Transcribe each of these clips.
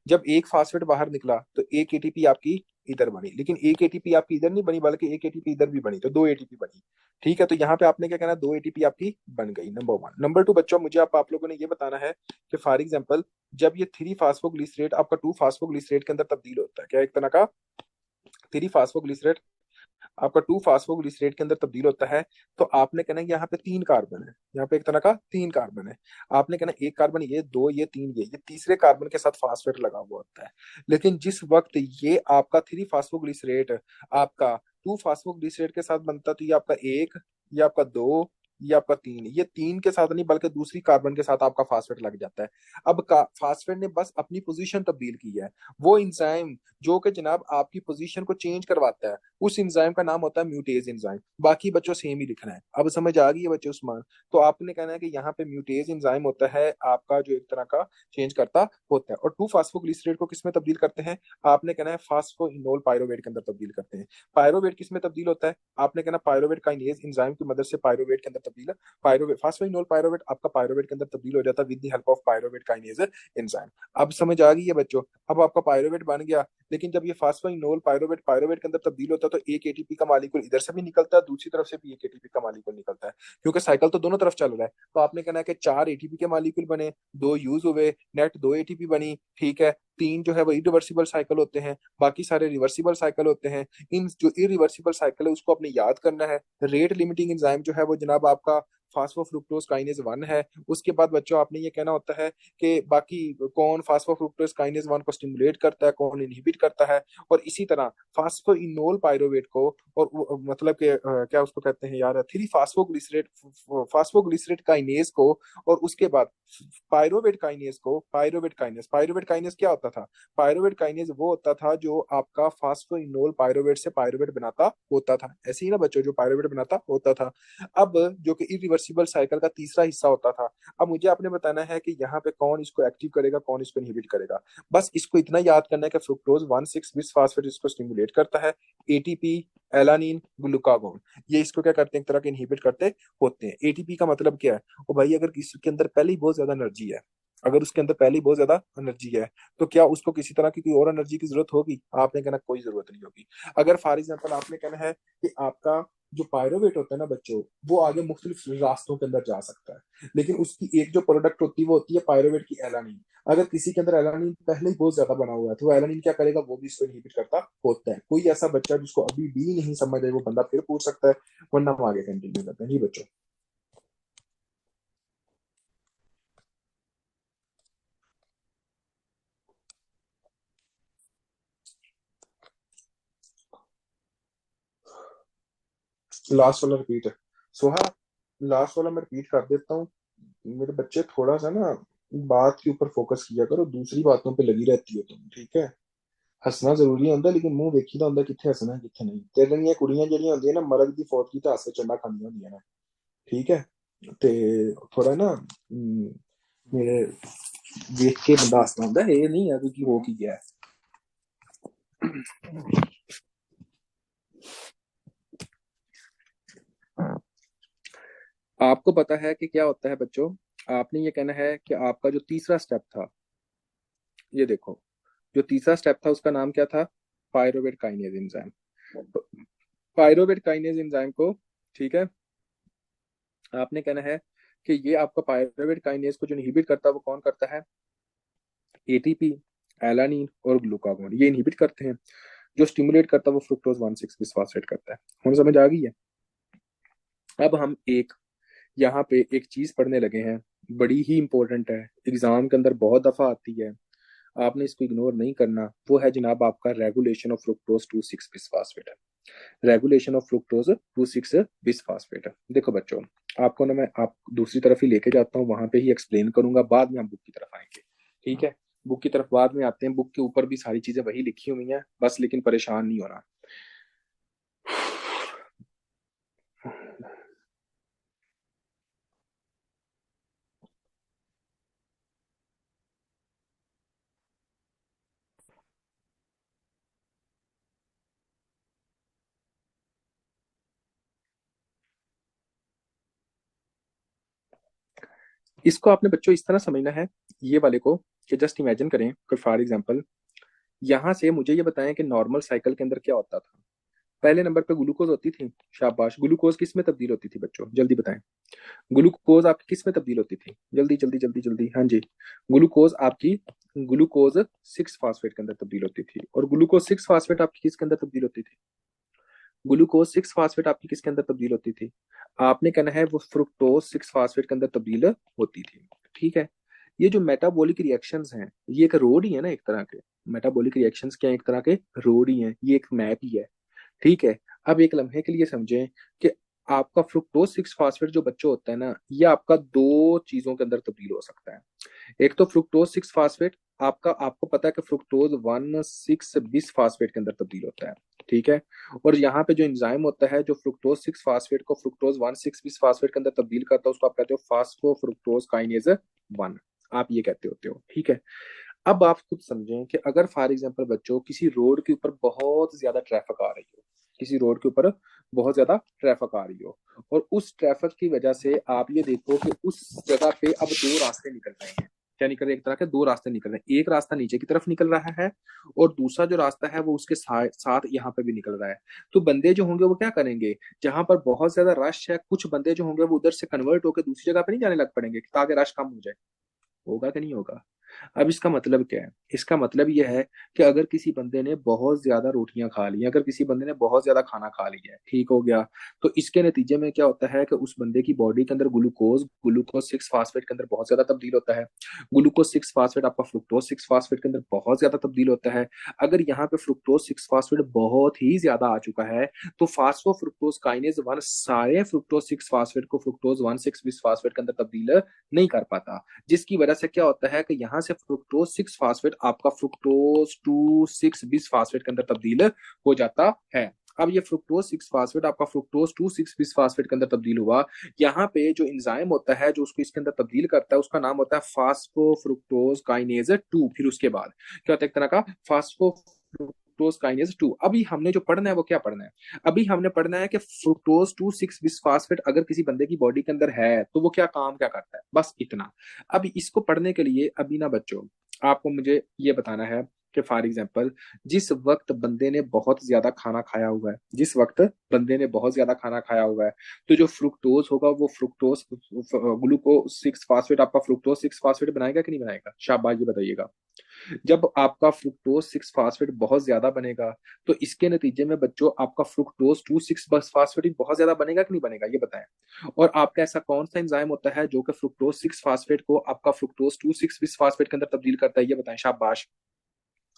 जब एक फास्फेट बाहर निकला तो एक एटीपी आपकी इधर बनी, लेकिन एक एटीपी आपकी इधर नहीं बनी बल्कि एक एटीपी इधर भी बनी, तो दो एटीपी बनी। ठीक है, तो यहाँ पे आपने क्या कहना, दो एटीपी आपकी बन गई, नंबर वन। नंबर टू बच्चों, मुझे आप लोगों ने ये बताना है कि फॉर एग्जाम्पल जब ये थ्री फास्फोग्लिसरेट आपका टू फास्फोग्लिसरेट के अंदर तब्दील होता है, क्या एक तरह का थ्री फास्फोग्लिसरेट आपका टू फास्फोग्लिसरेट के अंदर तब्दील होता है, तो आपने कहना है यहाँ पे तीन कार्बन है, यहाँ पे एक तरह का तीन कार्बन है। आपने कहना एक कार्बन ये, दो ये, तीन ये तीसरे कार्बन के साथ फास्फेट लगा हुआ होता है। लेकिन जिस वक्त ये आपका थ्री फास्फोग्लिसरेट आपका टू फास्फोग्लिसरेट के साथ बनता है, तो ये आपका एक, ये आपका दो, ये आपका तीन, ये तीन के साथ नहीं बल्कि दूसरी कार्बन के साथ आपका फास्फेट लग जाता है। अब फास्फेट ने बस अपनी पोजीशन तब्दील की है। वो इंजाइम जो कि जनाब आपकी पोजीशन को चेंज करवाता है, उस एंजाइम का नाम होता है म्यूटेज एंजाइम। बाकी बच्चों सेम ही लिखना है, अब समझ आ गई है बच्चों उस्मान? तो आपने कहना है कि यहाँ पे म्यूटेज एंजाइम होता है आपका जो एक तरह का चेंज करता होता है। और टू फास्फोग्लिसरेट को किस में तब्दील करते हैं? आपने कहना है फास्फोइनोल पायरोवेट के अंदर तब्दील करते हैं। पायरोवेट किस में तब्दील होता है? आपने कहना पायरोवेट काइनेज एंजाइम की मदद से पायरोवेट के अंदर तब्दील है। पायरोवेट फास्फोइनोल पायरोवेट आपका पायरोवेट के अंदर तब्दील हो जाता है with the help of pyruvate kinase enzyme. अब समझ आ गई है बच्चों? अब आपका पायरोवेट बन गया, लेकिन जब ये फास्फोइनोल पायरोवेट पायरोवेट के अंदर तब्दील होता है तो एक एटीपी का मॉलिक्यूल इधर से भी निकलता है, दूसरी तरफ से भी एक एटीपी का मॉलिक्यूल निकलता है, क्योंकि साइकिल तो दोनों तरफ चल रहा है। तो आपने कहना है कि चार एटीपी के मॉलिक्यूल बने, दो यूज हुए, नेट दो एटीपी बनी। ठीक है, तीन जो है वो इरिवर्सिबल साइकिल होते हैं, बाकी सारे रिवर्सिबल साइकिल होते हैं। इन जो इरिवर्सिबल साइकिल है उसको आपने याद करना है। रेट लिमिटिंग एंजाइम जो है वो जनाब आपका फास्फोफ्रुक्टोज काइनेज वन है। उसके बाद बच्चों आपने ये कहना होता है कि बाकी कौन फास्फोफ्रुक्टोज काइनेज वन को स्टिमुलेट करता है, कौन इनहिबिट करता है। और इसी तरह फास्फोइनोल पायरोवेट को, और मतलब कि क्या उसको कहते हैं यार, थ्री फास्फोग्लिसरेट काइनेज को, और उसके बाद पायरोवेट काइनेज को। पायरोवेट काइनेज क्या होता था? पायरोवेट काइनेज वो होता था जो आपका फास्फोइनोल पायरोवेट से पायरोवेट बनाता होता था, ऐसे ही ना बच्चों, जो पायरोवेट बनाता होता था। अब जो कि इरिवर्सिबल साइकिल का तीसरा हिस्सा होता था। अब मुझे आपने बताना है कि यहाँ पे कौन इसको एक्टिव करेगा, कौन इसको इनहिबिट करेगा। बस इसको इतना याद करना है कि फ्रुक्टोज वन सिक्स बिस्फास्फेट इसको स्टिमुलेट करता है। एटीपी, एलानिन, ग्लूकागोन, ये इसको क्या करते हैं, एक तरह के इनहिबिट करते होते हैं। एटीपी का मतलब क्या है? ओ भाई, अगर किसी के अंदर पहले ही बहुत ज्यादा एनर्जी है, अगर उसके अंदर पहले ही बहुत ज्यादा एनर्जी है, तो क्या उसको किसी तरह की कोई और एनर्जी की जरूरत होगी? आपने कहना कोई जरूरत नहीं होगी। अगर फॉर एग्जाम्पल आपने कहना है कि आपका जो पायरोवेट होता है ना बच्चों, वो आगे मुख्तलिफ रास्तों के अंदर जा सकता है, लेकिन उसकी एक जो प्रोडक्ट होती है वो होती है पायरोवेट की एलानीन। अगर किसी के अंदर एलानीन पहले ही बहुत ज्यादा बना हुआ है, तो वो एलानीन क्या करेगा, वो भी इसको इनहिबिट करता होता है। कोई ऐसा बच्चा जिसको अभी भी नहीं समझ है वो बंदा फिर पूछ सकता है, वरना हम आगे कंटिन्यू करते हैं जी बच्चों। लास्ट वाला रिपीट है सोहा, लास्ट वाला मैं रिपीट कर देता हूँ। मेरे बच्चे थोड़ा सा ना बात के ऊपर फोकस किया करो, दूसरी बातों पे लगी रहती हो तुम, ठीक है? हंसना जरूरी होंगे लेकिन मुंह वेखी ਦਾ ਹੁੰਦਾ ਕਿੱਥੇ ਹੱਸਣਾ ਕਿੱਥੇ नहीं। तेरे ਦੀਆਂ ਕੁੜੀਆਂ ਜਿਹੜੀਆਂ ਹੁੰਦੀਆਂ ਨਾ ਮਰਦ ਦੀ ਫੌਤ ਕੀ ਤਾਂ ਹਾਸੇ ਚੰਡਾ ਖਾਂਦੀਆਂ ਹੁੰਦੀਆਂ ਨੇ, ठीक है? ਤੇ ਥੋੜਾ ਨਾ ਮੇਰੇ ਵੇਖ ਕੇ ਬੰਦਾ ਹੱਸਦਾ ਹੁੰਦਾ, ਇਹ ਨਹੀਂ ਹੈ ਕਿ ਹੋ ਕੀ ਗਿਆ। आपको पता है कि क्या होता है बच्चों? आपने ये कहना है कि आपका जो तीसरा स्टेप था, ये देखो, जो तीसरा स्टेप था उसका नाम क्या था? Pyruvate kinase enzyme. Pyruvate kinase enzyme को, ठीक है, आपने कहना है कि ये आपका पायरोवेट काइनेज को जो इनहिबिट करता है वो कौन करता है? एटीपी, एलानिन और ग्लूकागोन, ये इनहिबिट करते हैं। जो स्टिमुलेट करता है वो फ्रुक्टोज वन सिक्स बिस्फास्फेट करता है। हम समझ आ गई है? अब हम एक यहाँ पे एक चीज पढ़ने लगे हैं, बड़ी ही इंपॉर्टेंट है, एग्जाम के अंदर बहुत दफा आती है, आपने इसको इग्नोर नहीं करना। वो है जनाब आपका regulation of fructose two six bisphosphate. Regulation of fructose two six bisphosphate. देखो बच्चों, आपको ना मैं आप दूसरी तरफ ही लेके जाता हूँ, वहां पे ही एक्सप्लेन करूंगा, बाद में हम बुक की तरफ आएंगे। ठीक है, बुक की तरफ बाद में आते हैं, बुक के ऊपर भी सारी चीजें वही लिखी हुई हैं बस, लेकिन परेशान नहीं होना। इसको आपने बच्चों इस तरह समझना है, ये वाले को, कि जस्ट इमेजिन करें कि फॉर एग्जांपल यहां से मुझे ये बताएं कि नॉर्मल साइकिल के अंदर क्या होता था। पहले नंबर पे ग्लूकोज होती थी। शाबाश, ग्लूकोज किस में तब्दील होती थी बच्चों, जल्दी बताएं। ग्लूकोज आपकी किस में तब्दील होती थी, जल्दी जल्दी जल्दी जल्दी, हाँ जी। ग्लूकोज आपकी ग्लूकोज सिक्स फास्फेट के अंदर तब्दील होती थी। और ग्लूकोज सिक्स फास्फेट आपकी किसके अंदर तब्दील होती थी, ग्लूकोज सिक्स फास्फेट आपकी किसके अंदर तब्दील होती थी, आपने कहना है वो फ्रुक्टोज सिक्स फास्फेट के अंदर तब्दील होती थी। ठीक है। ये जो मेटाबॉलिक रिएक्शंस हैं ये एक रोड ही है ना, एक तरह के मेटाबॉलिक रिएक्शंस क्या है, एक तरह के रोड ही हैं, ये एक मैप ही है। ठीक है। अब एक लम्हे के लिए समझें कि आपका फ्रुक्टोज सिक्स फास्फेट जो बच्चों होता है ना, ये आपका दो चीजों के अंदर तब्दील हो सकता है। एक तो फ्रुक्टोज सिक्स फास्फेट आपका, आपको पता है कि fructose one six bis phosphate के अंदर तब्दील होता है। ठीक है। और यहाँ पे जो एंजाइम होता है जो फ्रुक्टोज सिक्स फास्फेट को fructose one six bis phosphate के अंदर तब्दील करता है, उसको आप कहते हो फास्फोफ्रुक्टोज काइनेज वन, आप ये कहते होते हो। ठीक है। अब आप खुद समझें कि अगर फॉर एग्जांपल बच्चों किसी रोड के ऊपर बहुत ज्यादा ट्रैफिक आ रही हो, किसी रोड के ऊपर बहुत ज्यादा ट्रैफिक आ रही हो, और उस ट्रैफिक की वजह से आप ये देखो कि उस जगह पे अब दो रास्ते निकल रहे हैं। क्या निकल रहे हैं, एक तरह के दो रास्ते निकल रहे हैं। एक रास्ता नीचे की तरफ निकल रहा है और दूसरा जो रास्ता है वो उसके साथ यहाँ पे भी निकल रहा है। तो बंदे जो होंगे वो क्या करेंगे, जहां पर बहुत ज्यादा रश है, कुछ बंदे जो होंगे वो उधर से कन्वर्ट होकर दूसरी जगह पे नहीं जाने लग पड़ेंगे ताकि रश कम हो जाए। होगा कि नहीं होगा। अब इसका मतलब क्या है, इसका मतलब यह है कि अगर किसी बंदे ने बहुत ज्यादा रोटियां खा ली, अगर किसी बंदे ने बहुत ज्यादा खाना खा लिया है, ठीक हो गया, तो इसके नतीजे में क्या होता है कि उस बंदे की बॉडी के अंदर ग्लूकोज ग्लूकोज सिक्स फास्फेट के अंदर बहुत ज्यादा तब्दील होता है। ग्लूकोज सिक्स फास्फेट आपका फ्रुक्टोज सिक्स फास्फेट के अंदर बहुत ज्यादा तब्दील होता है। अगर यहाँ पे फ्रुक्टोज सिक्स फास्फेट बहुत ही ज्यादा आ चुका है तो फास्फो फ्रुक्टोज काइनेज वन सारे फ्रुक्टोज सिक्स फास्फेट को fructose one six bis phosphate के अंदर तब्दील नहीं कर पाता। जिसकी वजह से क्या होता है कि यहाँ से फ्रुक्टोज सिक्स फास्फेट आपका fructose two six bis phosphate के अंदर तब्दील हो जाता है। अब ये फ्रुक्टोज सिक्स फास्फेट आपका fructose two six bis phosphate के अंदर तब्दील हुआ। यहाँ पे जो एंजाइम होता है जो उसको इसके अंदर तब्दील करता है उसका नाम होता है फास्फो फ्रुक्टोज काइनेज टू। फिर उसके बाद क्या होता है, एक तरह का फास्फो फ्रुक्टोज काइनेज टू। अभी हमने जो पढ़ना है वो क्या पढ़ना है, अभी हमने पढ़ना है कि फ्रुक्टोज टू सिक्स बिस्फास्फेट अगर किसी बंदे की बॉडी के अंदर है तो वो क्या काम क्या करता है, बस इतना। अब इसको पढ़ने के लिए अभी ना बच्चों आपको मुझे ये बताना है कि फॉर एग्जाम्पल जिस वक्त बंदे ने बहुत ज्यादा खाना खाया हुआ है, जिस वक्त बंदे ने बहुत ज्यादा खाना खाया हुआ है, तो जो फ्रुक्टोज होगा वो फ्रुक्टोज ग्लूकोज सिक्स फास्फेट आपका फ्रुक्टोज सिक्स फास्फेट बनाएगा कि नहीं बनाएगा, शाबाश ये बताइएगा। जब आपका फ्रुक्टोज सिक्स फास्फेट बहुत ज्यादा बनेगा तो इसके नतीजे में बच्चों आपका फ्रुक्टोज टू सिक्स फास्फेट भी बहुत ज्यादा बनेगा कि नहीं बनेगा, ये बताएं। और आपका ऐसा कौन सा एंजाइम होता है जो कि फ्रुक्टोज सिक्स फास्फेट को आपका फ्रुक्टोज टू सिक्स फास्फेट के अंदर तब्दील करता है, ये बताएं, शाबाश।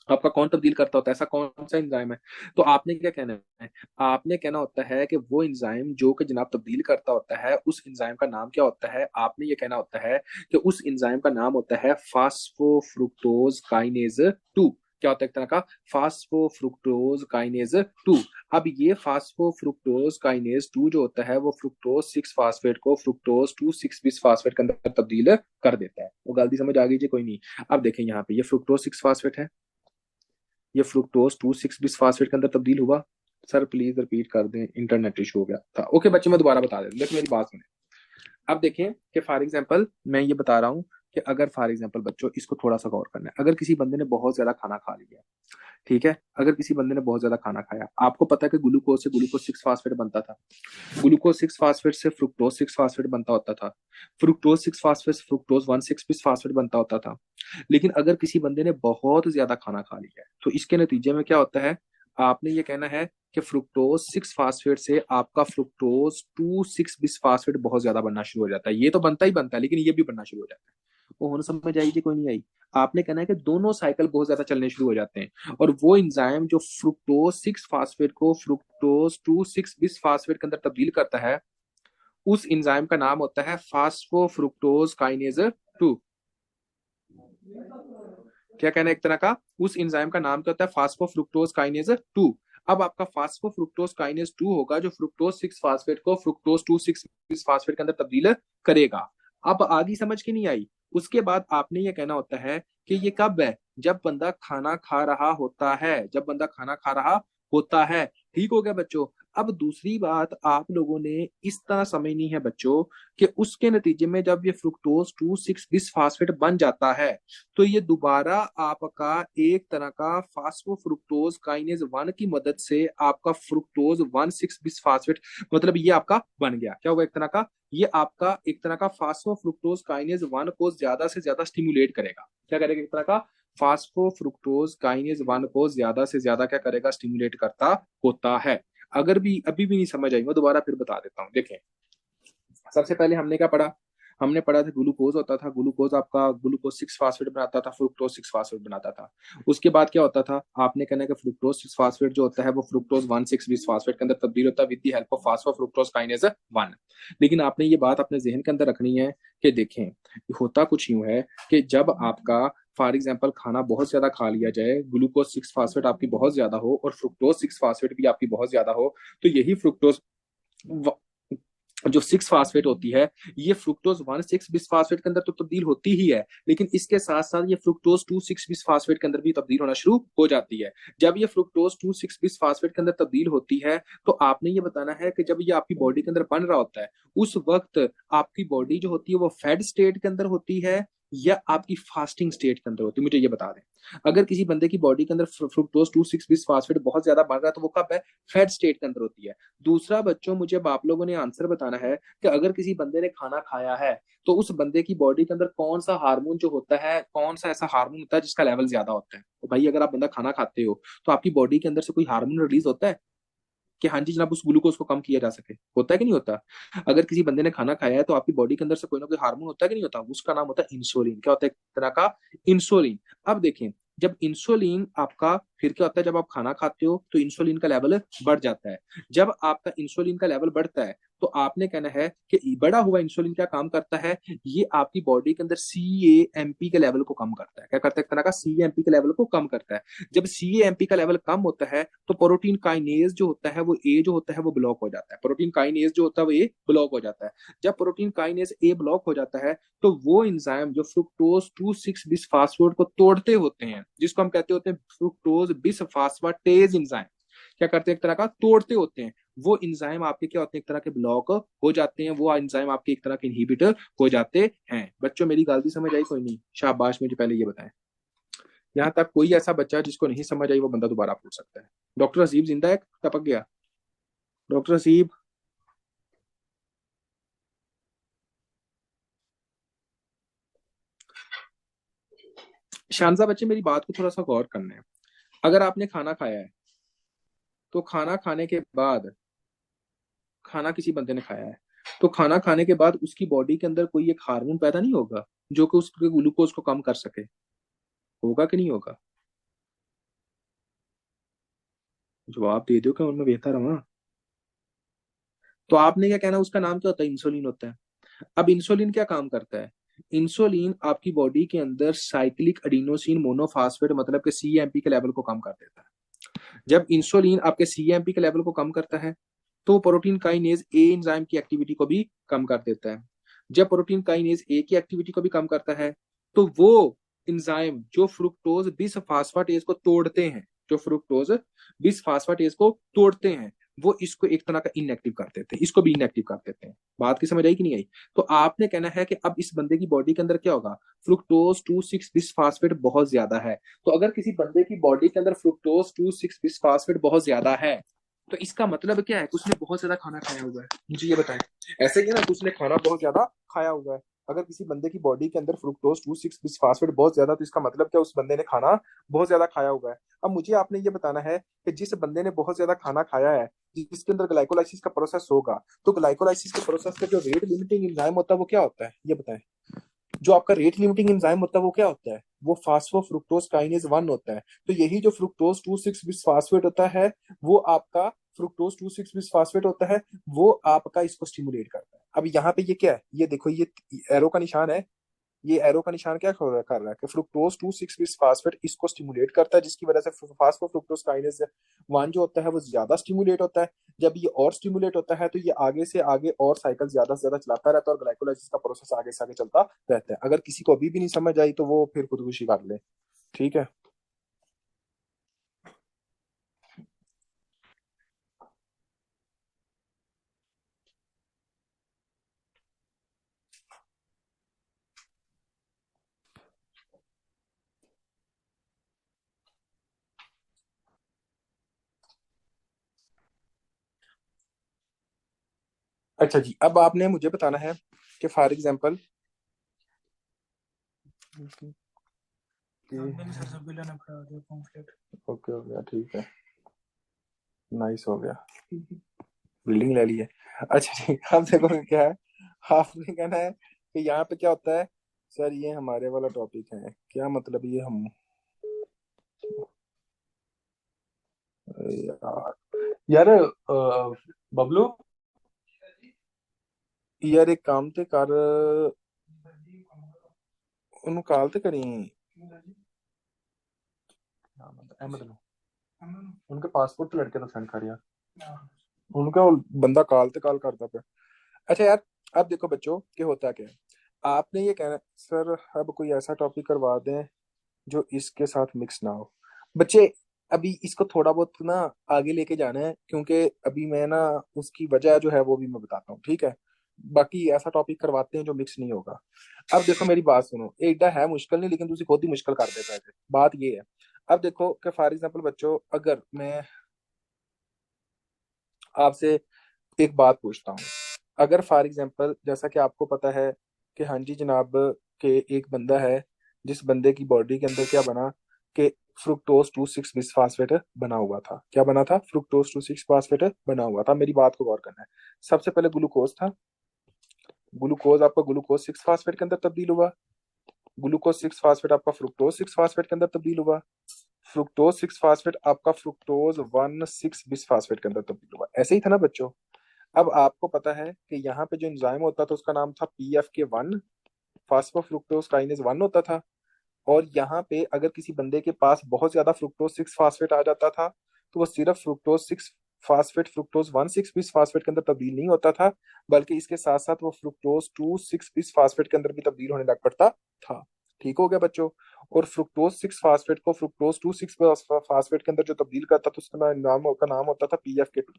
आपका कौन तब्दील करता होता है, ऐसा कौन सा एंजाइम है। तो आपने क्या कहना है, आपने कहना होता है कि वो एंजाइम जो कि जनाब तब्दील करता होता है उस एंजाइम का नाम क्या होता है, आपने ये कहना होता है कि उस एंजाइम का नाम होता है फास्फोफ्रुक्टोज काइनेज टू। क्या होता है, एक तरह का फास्फोफ्रुक्टोज काइनेज टू। अब ये फास्फोफ्रुक्टोज काइनेज टू जो होता है वो फ्रुक्टोज सिक्स फास्फेट को fructose two six bis phosphate के अंदर तब्दील कर देता है। वो गलती समझ आ गई जी, कोई नहीं। अब देखें यहाँ पे ये फ्रुक्टोज सिक्स फास्फेट है, ये fructose two six bis phosphate के अंदर तब्दील हुआ। सर प्लीज रिपीट कर दें, इंटरनेट इशू हो गया था। ओके बच्चे मैं दोबारा बता देता हूँ, देखो मेरी बात सुने। अब देखें कि फॉर एग्जांपल मैं ये बता रहा हूँ कि अगर फॉर एग्जांपल बच्चों इसको थोड़ा सा गौर करना है, अगर किसी बंदे ने बहुत ज्यादा खाना खा लिया, ठीक है, अगर किसी बंदे ने बहुत ज्यादा खाना खाया, आपको पता है कि ग्लूकोज से ग्लूकोज सिक्स फास्फेट बनता था, ग्लूकोज सिक्स फास्फेट से फ्रुक्टोज सिक्स फास्फेट बनता होता था, फ्रुक्टोज सिक्स फास्फेट से fructose one six bis phosphate बनता होता था। लेकिन अगर किसी बंदे ने बहुत ज्यादा खाना खा लिया है तो इसके नतीजे में क्या होता है, आपने ये कहना है कि फ्रुक्टोज सिक्स फास्फेट से आपका fructose two six bis phosphate बहुत ज्यादा बनना शुरू हो जाता है। ये तो बनता ही बनता है लेकिन ये भी बनना शुरू हो जाता है। वो होने समझ आई कि कोई नहीं आई। आपने कहना है कि दोनों साइकिल बहुत ज्यादा चलने शुरू हो जाते हैं और वो एंजाइम जो फ्रुक्टोज सिक्स फास्फेट को fructose two six bis phosphate के अंदर तब्दील करता है उस एंजाइम का नाम होता है फास्फोफ्रुक्टोज काइनेज टू। क्या कहना है, एक तरह का उस एंजाइम का नाम क्या होता है, फास्फोफ्रुक्टोज काइनेज टू। अब आपका फास्फोफ्रुक्टोज काइनेज टू होगा जो फ्रुक्टोज सिक्स फास्फेट को फ्रुक्टोज टू सिक्स फास्फेट के अंदर तब्दील करेगा। अब आगे समझ के नहीं आई। उसके बाद आपने ये कहना होता है कि ये कब है, जब बंदा खाना खा रहा होता है, जब बंदा खाना खा रहा होता है। ठीक हो गया बच्चों। अब दूसरी बात आप लोगों ने इस तरह समझनी है बच्चों कि उसके नतीजे में जब ये फ्रुक्टोज 2,6 बिसफास्फेट बन जाता है तो ये दोबारा आपका एक तरह का फास्फोफ्रुक्टोज काइनेज 1 की मदद से आपका फ्रुक्टोज 1,6 बिसफास्फेट, मतलब ये आपका बन गया। क्या होगा? एक तरह का, ये आपका एक तरह का फास्फोफ्रुक्टोज काइनेज 1 को ज्यादा से ज्यादा स्टिमुलेट करेगा। क्या करेगा? एक तरह का फास्फोफ्रुक्टोज काइनेज 1 को ज्यादा से ज्यादा क्या करेगा? स्टिमुलेट करता होता है। अगर भी अभी भी नहीं समझ आई, मैं दोबारा फिर बता देता हूँ। देखें, सबसे पहले हमने क्या पढ़ा? हमने पढ़ा था ग्लूकोज होता था, ग्लूकोज आपका ग्लूकोज 6 फास्फेट बनाता था, फ्रुक्टोज 6 फास्फेट बनाता था। उसके बाद क्या होता था? आपने कहना कि फ्रुक्टोज 6 फास्फेट जो होता है वो फ्रुक्टोज 1,6 बिसफास्फेट के अंदर तब्दील होता है with the help of phosphofructokinase 1। लेकिन आपने ये बात अपने जहन के अंदर रखनी है कि देखें, होता कुछ यूं है कि जब आपका फॉर एग्जाम्पल खाना बहुत ज्यादा खा लिया जाए, ग्लूकोज 6 फास्फेट आपकी बहुत ज्यादा हो और फ्रुक्टोज 6 फास्फेट भी आपकी बहुत ज्यादा हो, तो यही फ्रुक्टोज जो 6 फास्फेट होती है, ये फ्रुक्टोज 1,6 बिसफास्फेट के अंदर तो तब्दील होती ही है, लेकिन इसके साथ साथ ये फ्रुक्टोज 2,6 बिसफास्फेट के अंदर भी तब्दील होना शुरू हो जाती है। जब ये फ्रुक्टोज 2,6 बिसफास्फेट के अंदर तब्दील होती है तो आपने ये बताना है कि जब ये आपकी बॉडी के अंदर बन रहा होता है, उस वक्त आपकी बॉडी जो होती है वो फेड स्टेट के अंदर होती है या आपकी फास्टिंग स्टेट के अंदर होती है? मुझे ये बता दें। अगर किसी बंदे की बॉडी के अंदर फ्रुक्टोज 2,6 बिसफास्फेट बहुत ज्यादा बन रहा है तो वो कब है? फेड स्टेट के अंदर होती है। दूसरा बच्चों, मुझे अब आप लोगों ने आंसर बताना है कि अगर किसी बंदे ने खाना खाया है तो उस बंदे की बॉडी के अंदर कौन सा हार्मोन जो होता है, कौन सा ऐसा हार्मोन होता है जिसका लेवल ज्यादा होता है? तो भाई अगर आप बंदा खाना खाते हो तो आपकी बॉडी के अंदर से कोई हार्मोन रिलीज होता है कि हाँ जी जनाब उस ग्लूकोज को कम किया जा सके? होता है कि नहीं होता? अगर किसी बंदे ने खाना खाया है तो आपकी बॉडी के अंदर से कोई ना कोई हार्मोन होता है कि नहीं होता? उसका नाम होता है इंसुलिन। क्या होता है? एक तरह का इंसुलिन। अब देखें, जब इंसुलिन आपका, फिर क्या होता है? जब आप खाना खाते हो तो इंसुलिन का लेवल बढ़ जाता है। जब आपका इंसुलिन का लेवल बढ़ता है तो आपने कहना है कि बढ़ा हुआ इंसुलिन क्या काम करता है? ये आपकी बॉडी के अंदर CAMP के लेवल को कम करता है। क्या करता है? एक तरह का CAMP के लेवल को कम करता है। जब CAMP का लेवल कम होता है तो प्रोटीन काइनेज जो होता है वो ए जो होता है वो ब्लॉक हो जाता है। प्रोटीन काइनेज जो होता है वो ए ब्लॉक हो जाता है। जब प्रोटीन काइनेज ए ब्लॉक हो जाता है तो वो एंजाइम जो फ्रुक्टोज 2,6 बिसफास्फेट को तोड़ते होते हैं, जिसको हम कहते होते हैं फ्रुक्टोज बिसफास्फाटेज एंजाइम, क्या करते हैं? एक तरह का तोड़ते होते हैं। वो एंजाइम आपके क्या होते हैं? एक तरह के ब्लॉक हो जाते हैं। वो एंजाइम आपके एक तरह के इनहिबिटर हो जाते हैं। बच्चों मेरी गलती समझ आई कोई नहीं? शाबाश, मुझे पहले ये बताएं। यहाँ तक कोई ऐसा बच्चा जिसको नहीं समझ आई वो बंदा दोबारा पूछ सकता है। डॉक्टर हसीब जिंदा है? टपक गया डॉक्टर हसीब? शानजा बच्चे मेरी बात को थोड़ा सा गौर करना है। अगर आपने खाना खाया है तो खाना खाने के बाद, खाना किसी बंदे ने खाया है तो खाना खाने के बाद उसकी बॉडी के अंदर कोई एक हार्मोन पैदा नहीं होगा जो कि उसके ग्लूकोज को कम कर सके? होगा कि नहीं होगा? जवाब दे दो, क्या उनमें बेहतर हूँ? तो आपने क्या कहना, उसका नाम क्या होता है? इंसुलिन होता है। अब इंसुलिन क्या काम करता है? इंसुलिन आपकी बॉडी के अंदर साइक्लिक एडिनोसिन मोनोफास्फेट मतलब के CAMP के लेवल को कम कर देता है। जब इंसुलिन आपके CAMP के लेवल को कम करता है तो प्रोटीन काइनेज ए एंजाइम की एक्टिविटी को भी कम कर देता है। जब प्रोटीन काइनेज ए की एक्टिविटी को भी कम करता है तो वो एंजाइम जो फ्रुक्टोज बिस फास्फाटेज को तोड़ते हैं, जो फ्रुक्टोज बिस फास्फाटेज को तोड़ते हैं, वो इसको एक तरह का इनएक्टिव कर देते हैं, इसको भी इनएक्टिव कर देते हैं। बात की समझ आई कि नहीं आई? तो आपने कहना है कि अब इस बंदे की बॉडी के अंदर क्या होगा? फ्रुक्टोज 2,6 बिसफास्फेट बहुत ज्यादा है। तो अगर किसी बंदे की बॉडी के अंदर फ्रुक्टोज 2,6 बिसफास्फेट बहुत ज्यादा है तो इसका मतलब क्या है? उसने बहुत ज्यादा खाना खाया हुआ है। मुझे ये बताएं। ऐसे ही है ना, उसने खाना बहुत ज्यादा खाया हुआ है। अगर किसी बंदे की बॉडी के अंदर फ्रुक्टोज 2,6 बिसफास्फेट बहुत ज्यादा, तो इसका मतलब क्या? उस बंदे ने खाना बहुत ज्यादा खाया हुआ है। अब मुझे आपने ये बताना है कि जिस बंदे ने बहुत ज्यादा खाना खाया है, जिसके अंदर ग्लाइकोलाइसिस का प्रोसेस होगा, तो ग्लाइकोलाइसिस के प्रोसेस का जो रेट लिमिटिंग एंजाइम होता है वो क्या होता है? ये बताएं। जो आपका रेट लिमिटिंग एंजाइम होता है वो क्या होता है? वो फास्फोफ्रुक्टोज काइनेज 1 होता है। तो यही जो फ्रुक्टोज 2,6 बिसफास्फेट होता है वो आपका फ्रुक्टोज 2,6 बिसफास्फेट होता है, वो आपका इसको स्टिमुलेट करता है। अब यहाँ पे ये क्या है? ये देखो, ये एरो का निशान है। ये एरो का निशान क्या कर रहा है कि फ्रुक्टोज 2,6 बिसफास्फेट इसको स्टिमुलेट करता है, जिसकी वजह से फास्फोफ्रुक्टोज काइनेज 1 जो होता है वो ज्यादा स्टिमुलेट होता है। जब ये और स्टिमुलेट होता है तो ये आगे से आगे और साइकिल ज्यादा से ज्यादा चलाता रहता है और ग्लाइकोलाइसिस का प्रोसेस आगे से आगे चलता रहता है। अगर किसी को अभी भी नहीं समझ आई तो वो फिर खुदकुशी कर ले। ठीक है। अच्छा जी, अब आपने मुझे बताना है कि फॉर एग्जाम्पल मैंने सर सब लाना पड़ा दिया पॉम्फलेट। ओके हो गया, ठीक है, नाइस हो गया, बिल्डिंग ले ली है। अच्छा ठीक, अब देखो क्या है, आपने कहना है कि यहाँ पे क्या होता है। सर ये हमारे वाला टॉपिक है क्या, मतलब ये हम, अरे यार, यार बबलू, यार एक काम ते कर, ਉਹਨੂੰ ਕਾਲ ਤੇ करी, अहमद ਨੂੰ, उनके पासपोर्ट तो लड़के तो सेंड कर यार, उनका वो बंदा कॉल करता पे। अच्छा यार, अब देखो बच्चों कि होता क्या है, आपने ये कहना सर अब कोई ऐसा टॉपिक करवा दें जो इसके साथ मिक्स ना हो। बच्चे अभी इसको थोड़ा बहुत ना आगे लेके जाना है, क्योंकि अभी मैं ना उसकी वजह जो है वो भी मैं बताता हूँ, ठीक है। बाकी ऐसा टॉपिक करवाते हैं जो मिक्स नहीं होगा। अब देखो मेरी बात सुनो, एडा है मुश्किल नहीं, लेकिन तुम खुद ही मुश्किल कर देता है। बात ये है, अब देखो कि फॉर एग्जाम्पल बच्चों, अगर मैं आपसे एक बात पूछता हूँ, अगर फॉर एग्जाम्पल जैसा कि आपको पता है कि हाँ जी जनाब, के एक बंदा है जिस बंदे की बॉडी के अंदर क्या बना, कि फ्रुक्टोज 2,6 बिस्फास्फेट बना हुआ था। क्या बना था? फ्रुक्टोज 2,6 फास्फेट बना हुआ था। मेरी बात को गौर करना है। सबसे पहले ग्लूकोज था, ग्लूकोज आपका ग्लूकोज 6 फास्फेट के अंदर तब्दील हुआ, ग्लूकोज 6 फास्फेट आपका फ्रुक्टोज 6 फास्फेट के अंदर तब्दील हुआ, फ्रुक्टोज 6 फास्फेट आपका फ्रुक्टोज 1,6 बिस्फास्फेट के अंदर तब्दील हुआ। ऐसे ही था ना बच्चों। अब आपको पता है कि यहाँ पे जो एंजाइम होता था उसका नाम था PFK1, फास्फोफ्रुक्टोज काइनेज 1 होता था। और यहाँ पे अगर किसी बंदे के पास बहुत ज्यादा फ्रुक्टोज 6 फास्फेट आ जाता था, तो वो सिर्फ फ्रुक्टोज 6 फास्फेट फ्रुक्टोज 1,6 बिस फास्फेट के अंदर तब्दील नहीं होता था, बल्कि इसके साथ साथ वो फ्रुक्टोज 2,6 बिस फास्फेट के अंदर भी तब्दील होने लग पड़ता था। ठीक हो गया बच्चों। और फ्रुक्टोज 6 फास्फेट को फ्रुक्टोज 2,6 फास्फेट के अंदर जो तब्दील करता था उसका नाम होता था PFK2।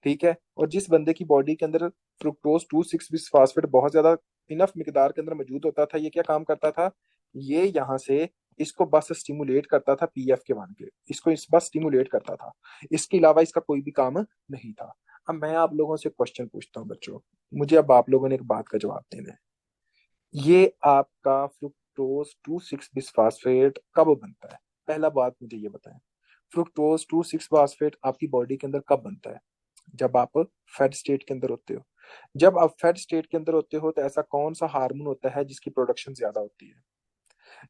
ठीक है। और जिस बंदे की बॉडी के अंदर फ्रुक्टोज 2,6 बिस्फास्फेट बहुत ज्यादा इनफ मिकदार के अंदर मौजूद होता था, ये क्या काम करता था, ये यहाँ से इसको बस स्टिमुलेट करता था PFK1 के, इसको इस बस स्टिमुलेट करता था। इसके अलावा इसका कोई भी काम नहीं था। अब मैं आप लोगों से क्वेश्चन पूछता हूँ बच्चों, मुझे अब आप लोगों ने एक बात का जवाब देना है। ये आपका फ्रुक्टोज 2,6 बिस्फास्फेट कब बनता है? पहला बात मुझे ये बताएं, फ्रुक्टोज 2,6 फास्फेट आपकी बॉडी के अंदर कब बनता है? जब आप फेड स्टेट के अंदर होते हो। जब आप फेड स्टेट के अंदर होते हो तो ऐसा कौन सा हार्मोन होता है जिसकी प्रोडक्शन ज्यादा होती है?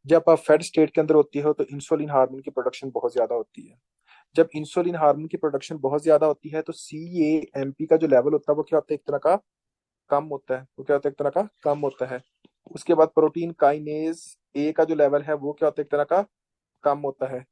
जब आप फेड स्टेट के अंदर होती हो तो इंसुलिन हार्मोन की प्रोडक्शन बहुत ज्यादा होती है। जब इंसुलिन हार्मोन की प्रोडक्शन बहुत ज्यादा होती है तो CAMP का जो लेवल होता है वो क्या होता है, एक तरह का कम होता है। वो क्या होता है? एक तरह का कम होता है। उसके बाद प्रोटीन काइनेज A का जो लेवल है वो क्या होता है? एक तरह का कम होता है।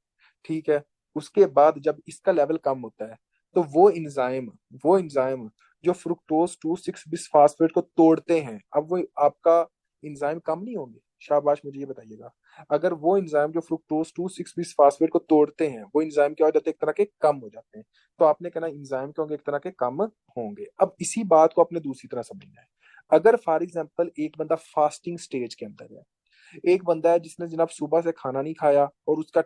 ठीक है। उसके बाद जब इसका लेवल कम होता है तो वो इंजाइम जो फ्रुक्टोज 2,6 बिस्फास्फेट को तोड़ते हैं, अब वो आपका इंजाइम कम नहीं होंगे? शाबाश, मुझे ये बताइएगा। अगर वो इंजाइम जो फ्रुक्टोज 2,6 बिस्फास्फेट को तोड़ते हैं, वो इंजाइम क्या हो जाते हैं? एक तरह के कम हो जाते हैं। तो आपने कहना इंजाइम क्या होंगे? एक तरह के कम होंगे। अब इसी बात को आपने दूसरी तरह समझना है। अगर फॉर एग्जाम्पल एक बंदा फास्टिंग स्टेज के अंदर है, एक बंदा है जिसने जनाब सुबह से खाना नहीं खाया और उसका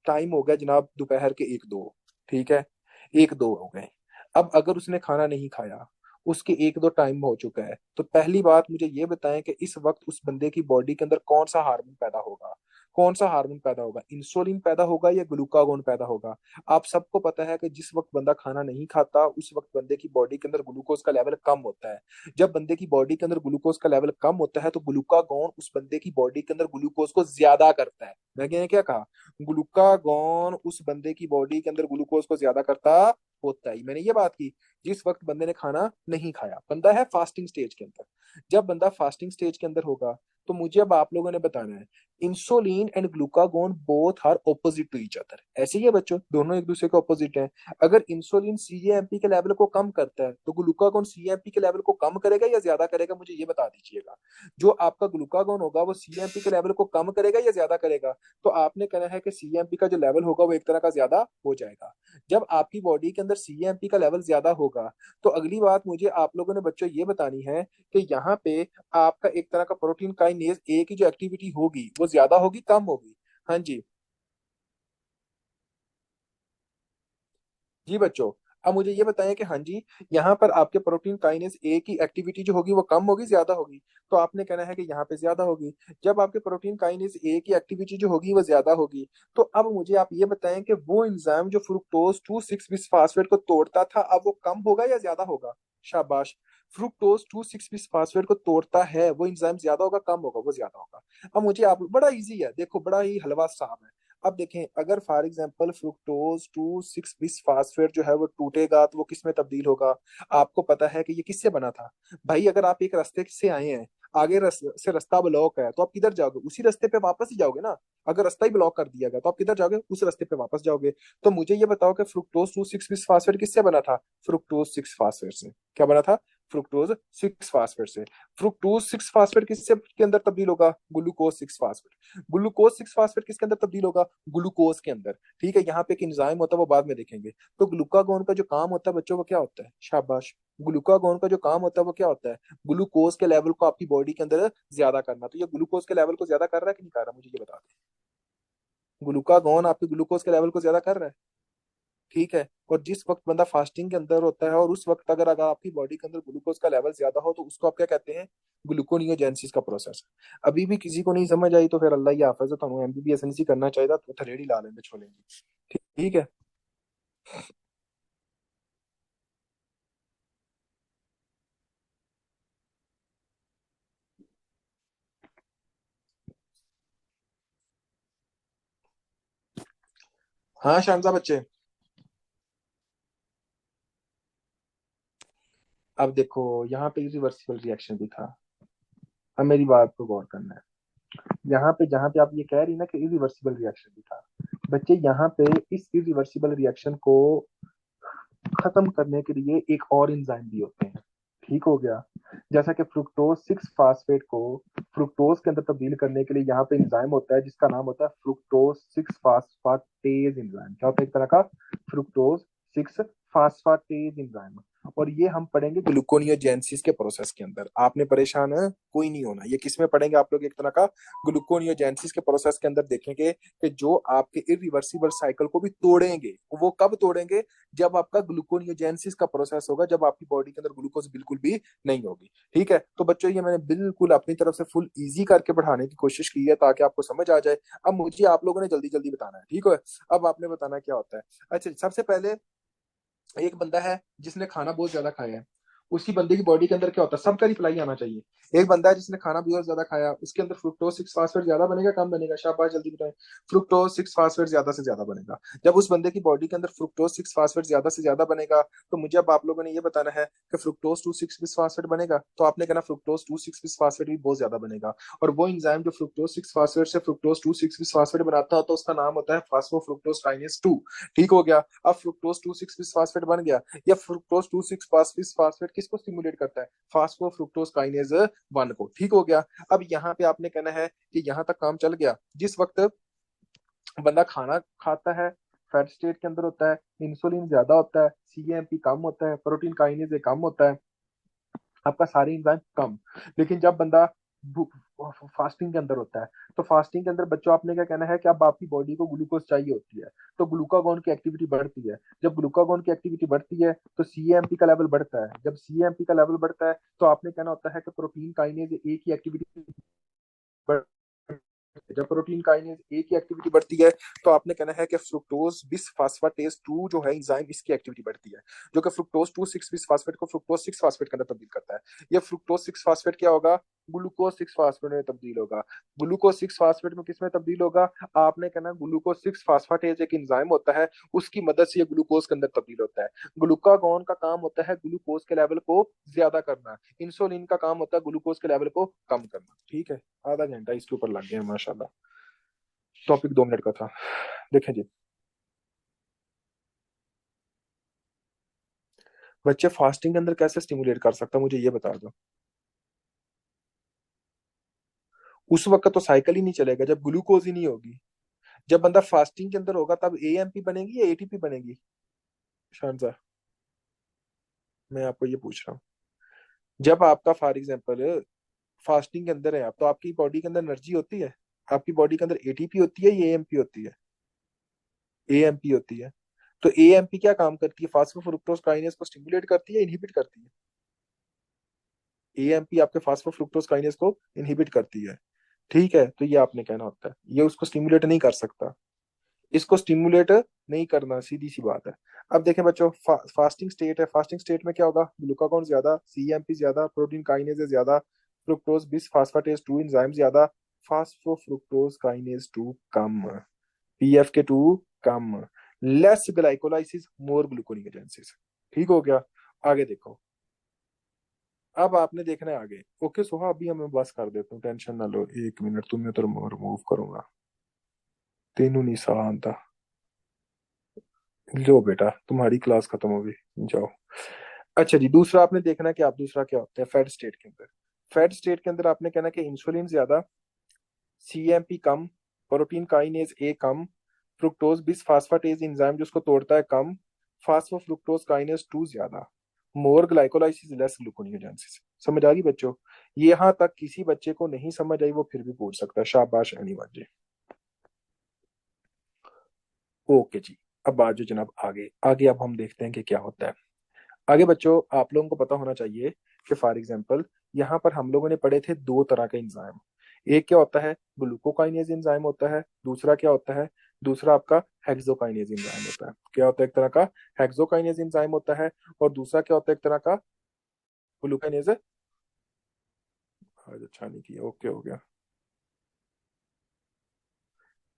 टाइम हो गया जनाब दोपहर के 1-2, ठीक है, 1-2 हो गए। अब अगर उसने खाना नहीं खाया, उसके 1-2 टाइम हो चुका है, तो पहली बात मुझे ये बताएं कि इस वक्त उस बंदे की बॉडी के अंदर कौन सा हार्मोन पैदा होगा? कौन सा हार्मोन पैदा होगा? इंसुलिन पैदा होगा या ग्लूकागोन पैदा होगा? आप सबको पता है कि जिस वक्त बंदा खाना नहीं खाता उस वक्त बंदे की बॉडी के अंदर ग्लूकोज का लेवल कम होता है। जब बंदे की बॉडी के अंदर ग्लूकोज का लेवल कम होता है तो ग्लूकागोन उस बंदे की बॉडी के अंदर ग्लूकोज को ज्यादा करता है। मैंने क्या कहा? ग्लूकागोन उस बंदे की बॉडी के अंदर ग्लूकोज को ज्यादा करता होता है, मैंने ये बात की। जिस वक्त बंदे ने खाना नहीं खाया, बंदा है फास्टिंग स्टेज के अंदर, जब बंदा फास्टिंग स्टेज के अंदर होगा तो मुझे अब आप लोगों ने बताना है, insulin and glucagon both are opposite to each other. ऐसे ही है बच्चों, दोनों एक दूसरे के ऑपोजिट हैं। अगर इंसुलिन CAMP के लेवल को कम करता है तो ग्लूकागोन CAMP के लेवल को कम करेगा या ज्यादा करेगा? मुझे ये बता दीजिएगा। जो आपका ग्लूकागोन होगा वो CAMP के लेवल को कम करेगा या ज्यादा करेगा? तो आपने कहना है कि CAMP का जो लेवल होगा वो एक तरह का ज्यादा हो जाएगा। जब आपकी बॉडी के अंदर CAMP का लेवल ज्यादा होगा तो अगली बात मुझे आप लोगों ने बच्चों ये बतानी है कि यहाँ पे आपका एक तरह का प्रोटीन काइनेज A की जो एक्टिविटी होगी वो ज्यादा होगी कम होगी? हाँ जी। जी बच्चों, अब मुझे ये बताएं कि हाँ जी, यहाँ पर आपके प्रोटीन काइनेज ए की एक्टिविटी जो होगी वो कम होगी ज्यादा होगी? तो आपने कहना है कि यहाँ पे ज्यादा होगी। जब आपके प्रोटीन काइनेज ए की एक्टिविटी जो होगी वो ज्यादा होगी, तो अब मुझे आप ये बताएं कि वो एंजाइम जो फ्रुक्टोज 2,6 बिस्फास्फेट को तोड़ता था, अब वो कम होगा या ज्यादा होगा? शाबाश। फ्रुक्टोज 2,6 बिस्फास्फेट को तोड़ता है वो एंजाइम, ज्यादा होगा कम होगा? वो ज्यादा होगा। अब मुझे आप, बड़ा इजी है, देखो बड़ा ही हलवा साफ है। अब देखें, अगर फॉर एग्जांपल फ्रुक्टोज 2,6 बिस्फास्फेट जो है वो टूटेगा तो वो किस में तब्दील होगा? आपको पता है कि ये किससे बना था? भाई अगर आप एक रास्ते से आए हैं, आगे से रास्ता ब्लॉक है, तो आप किधर जाओगे? उसी रास्ते पे वापस ही जाओगे ना। अगर रास्ता ही ब्लॉक कर दिया गया तो आप किधर जाओगे? उस रास्ते पे वापस जाओगे। तो मुझे ये बताओ कि फ्रुक्टोज 2,6 बिस्फास्फेट किससे बना था? फ्रुक्टोज 6 फास्फेट से। क्या बना था? फ्रुक्टोज 6 फास्फेट से। फ्रुक्टोज 6 फास्फेट किससे के अंदर तब्दील होगा? Glucose 6 phosphate. ग्लूकोज 6 फास्फेट किसके अंदर तब्दील होगा? ग्लूकोज के अंदर। ठीक है, यहाँ पे एक एंजाइम होता है, वो बाद में देखेंगे। तो ग्लूकागोन का जो काम होता है बच्चों, वो क्या होता है? शाबाश। ग्लूकागोन का जो काम होता है वो क्या होता है? ग्लूकोज के लेवल को आपकी बॉडी के अंदर ज्यादा करना। तो ये ग्लूकोज के लेवल को ज्यादा कर रहा है कि नहीं कर रहा? मुझे ये बता दें, ग्लूकागोन आपके ग्लूकोज के लेवल को ज्यादा कर रहा है। ठीक है। और जिस वक्त बंदा फास्टिंग के अंदर होता है और उस वक्त अगर अगर आपकी बॉडी के अंदर ग्लूकोज का लेवल ज्यादा हो, तो उसको आप क्या कहते हैं? ग्लूकोनियोजेंसिस का प्रोसेस। अभी भी किसी को नहीं समझ आई तो फिर अल्लाह ही हाफिज, तो एमबीबीएस नहीं करना चाहिए तो थरेड़ी ला लेंगे छोले की। ठीक है। हाँ शामजा बच्चे। अब देखो, यहाँ पे रिवर्सिबल रिएक्शन भी था। अब मेरी बात को गौर करना है। यहाँ पे जहाँ पे आप ये कह रही ना कि इरिवर्सिबल रिएक्शन भी था, बच्चे यहाँ पे इस इरिवर्सिबल रिएक्शन को खत्म करने के लिए एक और एंजाइम भी होते हैं। ठीक हो गया। जैसा कि फ्रुक्टोज 6 फास्फेट को फ्रुक्टोज के अंदर तब्दील करने के लिए यहाँ पे एंजाइम होता है जिसका नाम होता है फ्रुक्टोज 6 फास्फाटेज एंजाइम। क्या होता है? एक तरह का फ्रुक्टोज 6 फास्फाटेज एंजाइम। और ये हम पढ़ेंगे ग्लूकोनियोजेंसिस के प्रोसेस के अंदर। आपने परेशान है कोई नहीं होना, ये किस में पढ़ेंगे आप लोग? एक तरह का ग्लूकोनियोजेंसिस के प्रोसेस के अंदर देखेंगे कि जो आपके इरिवर्सिबल साइकिल को भी तोड़ेंगे। वो कब तोड़ेंगे? जब आपका ग्लूकोनियोजेंसिस का प्रोसेस होगा, जब आपकी बॉडी के अंदर ग्लूकोज बिल्कुल भी नहीं होगी। ठीक है, तो बच्चों ये मैंने बिल्कुल अपनी तरफ से फुल इजी करके पढ़ाने की कोशिश की है ताकि आपको समझ आ जाए। अब मुझे आप लोगों ने जल्दी जल्दी बताना है, ठीक है? अब आपने बताना क्या होता है। अच्छा, सबसे पहले एक बंदा है जिसने खाना बहुत ज्यादा खाया है, उसी बंदे की बॉडी के अंदर क्या होता है? सबका रिप्लाई आना चाहिए। एक बंदा है जिसने खाना बहुत ज्यादा खाया, उसके अंदर फ्रुक्टोज 6 फास्फेट ज्यादा बनेगा कम बनेगा? शाबाश, जल्दी बताएं। फ्रुक्टोज 6 फास्फेट ज्यादा से ज्यादा बनेगा। जब उस बंदे की बॉडी के अंदर फ्रुक्टोज 6 फास्फेट ज्यादा से ज्यादा बनेगा, तो मुझे अब आप लोगों ने ये बताना है कि फ्रुक्टोज 2,6 फास्फेट बनेगा। तो आपने कहना फ्रुक्टोज 2,6 फास्फेट भी बहुत ज्यादा बनेगा। और वो इंजाइम जो फ्रुक्टोज 6 फास्फेट से फ्रुक्टोज 2,6 फास्फेट बनाता है, तो उसका नाम होता है फास्फोफ्रुक्टोज काइनेज 2। ठीक हो गया। अब फ्रुक्टोज 2,6 फास्फेट बन गया। या फ्रुक्टोज 2,6 फास्फेट किसको स्टिमुलेट करता है? फास्फोफ्रुक्टोज काइनेज 1 को। ठीक हो गया। अब यहाँ पे आपने कहना है कि यहाँ तक काम चल गया। जिस वक्त बंदा खाना खाता है, फैट स्टेट के अंदर होता है, इंसुलिन ज्यादा होता है, सीएमपी कम होता है, प्रोटीन काइनेज कम होता है, आपका सारे एंजाइम कम। लेकिन जब बंदा फास्टिंग के अंदर होता है, तो फास्टिंग के अंदर बच्चों आपने क्या कहना है कि अब आपकी बॉडी को ग्लूकोज चाहिए होती है, तो ग्लूकागॉन की एक्टिविटी बढ़ती है। जब ग्लूकागॉन की एक्टिविटी बढ़ती है तो सीएमपी का लेवल बढ़ता है। जब सीएमपी का लेवल बढ़ता है तो आपने कहना होता है कि प्रोटीन काइनेज ए की एक्टिविटी बढ़, जब प्रोटीन काइनेज ए की एक्टिविटी बढ़ती है तो आपने कहना है कि फ्रुक्टोज बिस फास्फाटेज 2 जो है एंजाइम, इसकी एक्टिविटी बढ़ती है, जो कि फ्रुक्टोज 2,6 बिस फास्फेट को फ्रुक्टोज 6 फास्फेट के अंदर तब्दील करता है। ये फ्रुक्टोज 6 फास्फेट क्या होगा? ग्लूकोज 6 फास्फेट में तब्दील होगा। ग्लूकोज 6 फास्फेट में किस में तब्दील होगा? आपने कहना ग्लूकोज 6 फास्फाटेज एक एंजाइम होता है, उसकी मदद से ये ग्लूकोज के अंदर तब्दील होता है। ग्लूकागॉन का काम होता है ग्लूकोज के लेवल को ज्यादा करना, इंसुलिन का काम होता है ग्लूकोज के लेवल को कम करना। ठीक है। आधा घंटा इसके ऊपर लग गया माशाल्लाह। टॉपिक 2 मिनट का था। देखें जी, बच्चे फास्टिंग के अंदर कैसे स्टिमुलेट कर सकता मुझे ये बता दो। उस वक्त तो साइकिल ही नहीं चलेगा जब ग्लूकोज ही नहीं होगी। जब बंदा फास्टिंग के अंदर होगा तब एएमपी बनेगी या एटीपी बनेगी? शानजा, मैं आपको ये पूछ रहा हूँ। जब आपका फॉर एग्जाम्पल फास्टिंग के अंदर है आप, तो आपकी बॉडी के अंदर एनर्जी होती है? आपकी बॉडी के अंदर एटीपी होती है या एएमपी होती है? एएमपी होती है। तो एएमपी क्या काम करती है, फास्फोफ्रुक्टोज काइनेज को स्टिमुलेट करती है, इनहिबिट करती है? एएमपी आपके फास्फोफ्रुक्टोज काइनेज को इनहिबिट करती है। ठीक है, तो ये आपने कहना होता है, ये उसको स्टिमुलेट नहीं कर सकता, इसको स्टिमुलेट नहीं करना, सीधी सी बात है। अब देखें बच्चों, फास्टिंग स्टेट है, फास्टिंग स्टेट में क्या होगा, ग्लूकागॉन ज्यादा, सीएमपी ज्यादा, प्रोटीन काइनेज ज्यादा, फ्रुक्टोज बिस फास्फाटेज 2 एंजाइम ज्यादा, फास्फोफ्रुक्टोज काइनेज 2 कम, पीएफ के 2 कम, लेस ग्लाइकोलाइसिस मोर ग्लूकोनियोजेंसिस। ठीक हो गया? आगे देखो, अब आपने देखना है आगे। ओके सोहा, अभी हमें बस कर देता हूँ, टेंशन ना लो, 1 मिनट तुम्हें तो रिमूव करूंगा, तेनू नहीं सहा आंदा। लो बेटा, तुम्हारी क्लास खत्म हो गई, जाओ। अच्छा जी, दूसरा आपने देखना है कि आप, दूसरा क्या होता है फैट स्टेट के अंदर। फैट स्टेट के अंदर आपने कहना कि इंसुलिन ज्यादा, CMP come, protein kinase A come, fructose बिस फास्फाटेज एंजाइम जो उसको तोड़ता है कम, फास्फोफ्रुक्टोज काइनेज 2 ज्यादा, मोर ग्लाइकोलाइसिस लेस ग्लूकोनियोजेंसिस। समझ आ गई बच्चों? ये यहाँ तक किसी बच्चे को नहीं समझ आई वो फिर भी पूछ सकता है, शाबाश अनिवार्य जी। ओके जी, अब आज जनाब आगे आगे, अब हम देखते हैं कि क्या होता है आगे। बच्चों आप लोगों को पता होना चाहिए कि फॉर एग्जांपल यहाँ पर हम लोगों ने पढ़े थे दो तरह के एंजाइम। एक क्या होता है, ग्लूकोकाइनेज एंजाइम होता है, दूसरा क्या होता है, दूसरा आपका हेक्सोकाइनेज एंजाइम होता है। क्या होता है, एक तरह का हेक्सोकाइनेज एंजाइम होता है, और दूसरा क्या होता है, एक तरह का ग्लूकोकाइनेज। आज अच्छा नहीं किया, ओके हो गया।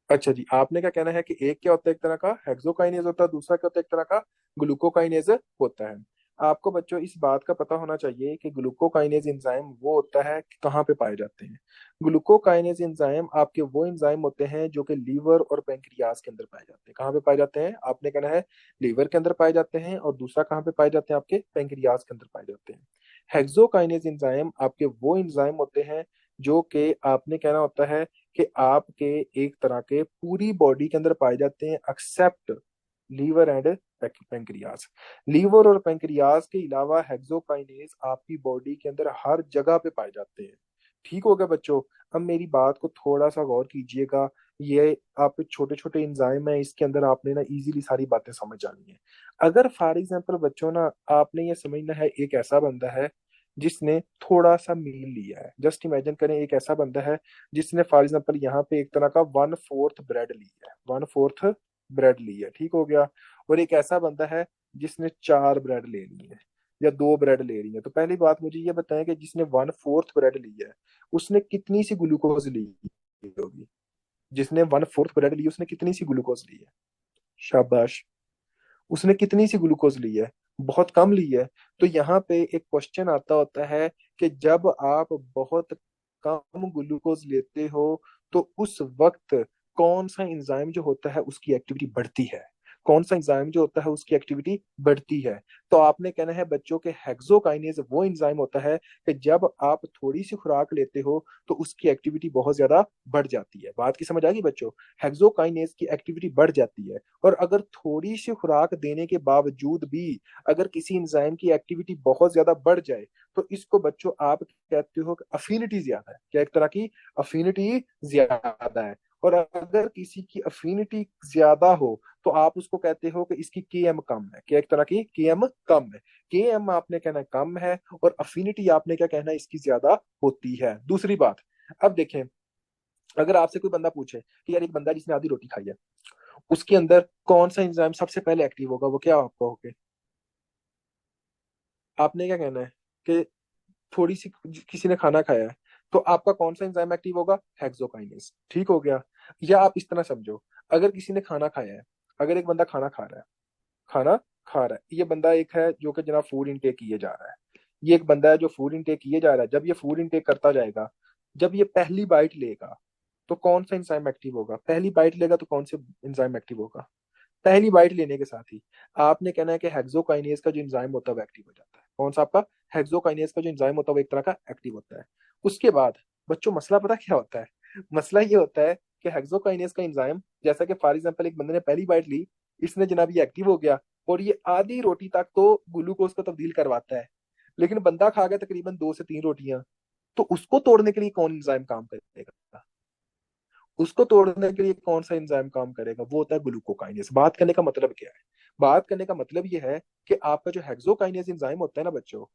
अच्छा जी, आपने क्या कहना है कि एक क्या होता है, एक तरह का हेक्सोकाइनेज होता है, दूसरा क्या होता है, एक तरह का ग्लूकोकाइनेज होता है। आपको बच्चों इस बात का पता होना चाहिए कि ग्लूकोकाइनेज एंजाइम वो होता है कि कहाँ पे पाए जाते हैं। ग्लूकोकाइनेज एंजाइम आपके वो एंजाइम होते हैं जो कि लीवर और पेंक्रियाज के अंदर पाए जाते हैं। कहाँ पे पाए जाते हैं, आपने कहना है लीवर के अंदर पाए जाते हैं, और दूसरा कहाँ पे पाए जाते हैं, आपके पेंक्रियाज के अंदर पाए जाते हैं। हेक्सोकाइनेज एंजाइम आपके वो एंजाइम होते हैं जो कि आपने कहना होता है कि आपके एक तरह के पूरी बॉडी के अंदर पाए जाते हैं except liver and pancreas. Liver और पेंक्रियाज के अलावा हेक्सोकाइनेज आपकी बॉडी के अंदर हर जगह पे पाए जाते हैं। ठीक हो गया बच्चों? अब मेरी बात को थोड़ा सा गौर कीजिएगा, ये आप छोटे छोटे इंजाइम है, इसके अंदर आपने ना इजीली सारी बातें समझ जानी है। अगर फॉर एग्जांपल बच्चों ना, आपने ये समझना है एक ऐसा बंदा है जिसने थोड़ा सा मील लिया है। जस्ट इमेजिन करें, एक ऐसा बंदा है जिसने फॉर एग्जांपल यहाँ पे एक तरह का 1/4 ब्रेड ली है, 1/4 ब्रेड ली है। ठीक हो गया? और एक ऐसा बंदा है जिसने 4 ब्रेड ले ली है या 2 ब्रेड ले रही है। तो पहली बात मुझे ये बताएं कि जिसने 1/4 ब्रेड ली है उसने कितनी सी ग्लूकोज ली होगी? जिसने 1/4 ब्रेड ली उसने कितनी सी ग्लूकोज ली है? शाबाश, उसने कितनी सी ग्लूकोज ली है? बहुत कम ली है। तो यहाँ पे एक क्वेश्चन आता होता है कि जब आप बहुत कम ग्लूकोज लेते हो तो उस वक्त कौन सा एंजाइम जो होता है उसकी एक्टिविटी बढ़ती है, कौन सा एंजाइम जो होता है उसकी एक्टिविटी बढ़ती है? तो आपने कहना है बच्चों के हेक्सोकाइनेज वो एंजाइम होता है कि जब आप थोड़ी सी खुराक लेते हो तो उसकी एक्टिविटी बहुत ज्यादा बढ़ जाती है। बात की समझ आ गई बच्चों? हेक्सोकाइनेज की एक्टिविटी बढ़ जाती है। और अगर थोड़ी सी खुराक देने के बावजूद भी अगर किसी एंजाइम की एक्टिविटी बहुत ज्यादा बढ़ जाए तो इसको बच्चों आप कहते हो कि अफिनिटी ज्यादा है। क्या, एक तरह की अफिनिटी ज्यादा है। और अगर किसी की अफिनिटी ज्यादा हो तो आप उसको कहते हो कि इसकी के एम कम है। क्या, एक तरह की के एम कम है। के एम आपने कहना है कम है, और अफिनिटी आपने क्या कहना है, इसकी ज्यादा होती है। दूसरी बात, अब देखें, अगर आपसे कोई बंदा पूछे कि यार एक बंदा जिसने आधी रोटी खाई है उसके अंदर कौन सा एंजाइम सबसे पहले एक्टिव होगा, वो क्या आप कहोगे? आपने क्या कहना है कि थोड़ी सी किसी ने खाना खाया है तो आपका कौन सा एंजाइम एक्टिव होगा? हेक्सोकाइनेज। ठीक हो गया? या आप इस तरह समझो, अगर किसी ने खाना खाया है, अगर एक बंदा खाना खा रहा है, खाना खा रहा है, ये बंदा एक है जो कि जनाब फूड इनटेक किए जा रहा है, ये एक बंदा है जो फूड इनटेक किए जा रहा है। जब ये फूड इनटेक करता जाएगा, जब ये पहली बाइट लेगा तो कौन सा एंजाइम एक्टिव होगा? पहली बाइट लेगा तो कौन से एंजाइम एक्टिव होगा? पहली बाइट लेने के साथ ही आपने कहना है कि हेक्सोकाइनेज का जो एंजाइम होता है वो एक्टिव हो जाता है। कौन सा आपका? हेक्सोकाइनेज का जो एंजाइम होता है वो एक तरह का एक्टिव होता है। उसके बाद बच्चों मसला पता क्या होता है? मसला ये होता है कि हेक्सोकाइनेज का एंजाइम, जैसा कि फॉर एग्जांपल एक बंदे ने पहली बाइट ली, इसने जनाब ये एक्टिव हो गया और ये आधी रोटी तक तो ग्लूकोज को तब्दील करवाता है, लेकिन बंदा खा गया तकरीबन 2 से 3 रोटियां, तो उसको तोड़ने के लिए कौन एंजाइम काम करेगा? उसको तोड़ने के लिए कौन सा एंजाइम काम करेगा? वो होता है ग्लूकोकाइनेज। बात करने का मतलब क्या है? बात करने का मतलब ये है कि आपका जो हेक्सोकाइनेज एंजाइम होता है ना बच्चों,